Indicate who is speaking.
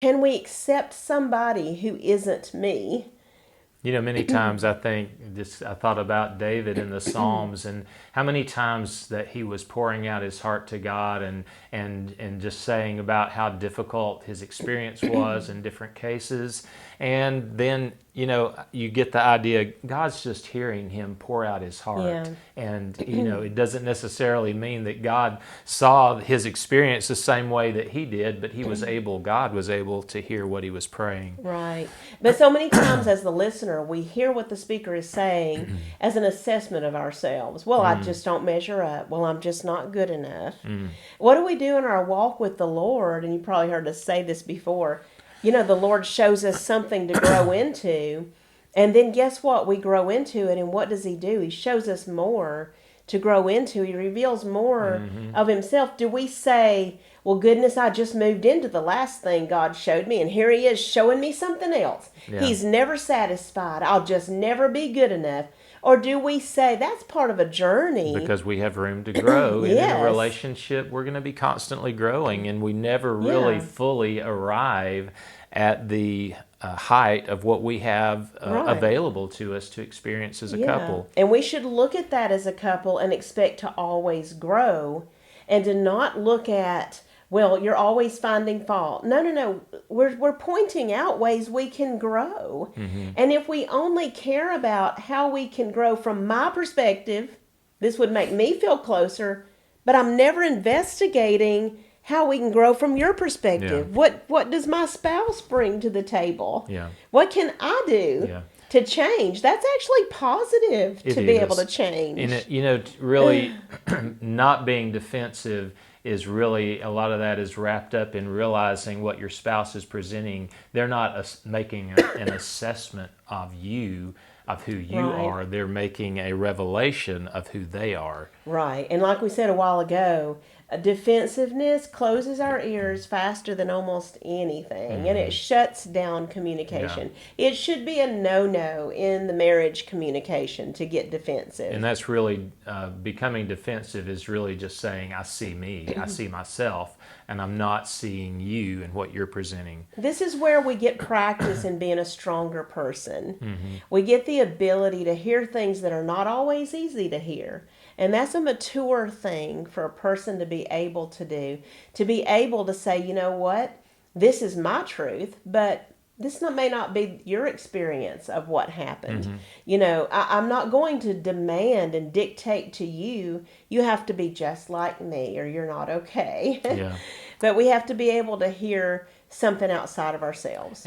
Speaker 1: Can we accept somebody who isn't me?
Speaker 2: Many times I thought about David in the Psalms and how many times that he was pouring out his heart to God and just saying about how difficult his experience was in different cases. And then, you get the idea God's just hearing him pour out his heart.
Speaker 1: Yeah.
Speaker 2: And, it doesn't necessarily mean that God saw his experience the same way that he did, but God was able to hear what he was praying.
Speaker 1: Right. But so many times as the listener, we hear what the speaker is saying as an assessment of ourselves. Well, I just don't measure up. Well, I'm just not good enough. What do we do in our walk with the Lord? And you probably heard us say this before. The Lord shows us something to grow into. And then guess what? We grow into it. And what does he do? He shows us more to grow into. He reveals more of himself. Do we say, well, goodness, I just moved into the last thing God showed me, and here he is showing me something else.
Speaker 2: Yeah.
Speaker 1: He's never satisfied. I'll just never be good enough. Or do we say that's part of a journey?
Speaker 2: Because we have room to grow. And in
Speaker 1: Yes.
Speaker 2: a relationship, we're going to be constantly growing, and we never really fully arrive at the height of what we have
Speaker 1: Right.
Speaker 2: available to us to experience as a couple.
Speaker 1: And we should look at that as a couple and expect to always grow and to not look at, well, you're always finding fault. No. We're pointing out ways we can grow. And if we only care about how we can grow from my perspective, this would make me feel closer, but I'm never investigating how we can grow from your perspective.
Speaker 2: Yeah.
Speaker 1: What does my spouse bring to the table?
Speaker 2: Yeah.
Speaker 1: What can I do?
Speaker 2: Yeah.
Speaker 1: To change? That's actually positive to be able to change.
Speaker 2: And really not being defensive is really, a lot of that is wrapped up in realizing what your spouse is presenting. They're not making an assessment of you, of who you
Speaker 1: Right.
Speaker 2: are. They're making a revelation of who they are.
Speaker 1: Right. And like we said a while ago, defensiveness closes our ears faster than almost anything, and it shuts down communication. It should be a no-no in the marriage communication to get defensive.
Speaker 2: And that's really, becoming defensive is really just saying, I see me, I see myself, and I'm not seeing you and what you're presenting.
Speaker 1: This is where we get practice in being a stronger person. We get the ability to hear things that are not always easy to hear. And that's a mature thing for a person to be able to do. To be able to say, you know what? This is my truth, but this may not be your experience of what happened. I'm not going to demand and dictate to you, you have to be just like me or you're not okay.
Speaker 2: Yeah.
Speaker 1: But we have to be able to hear something outside of ourselves.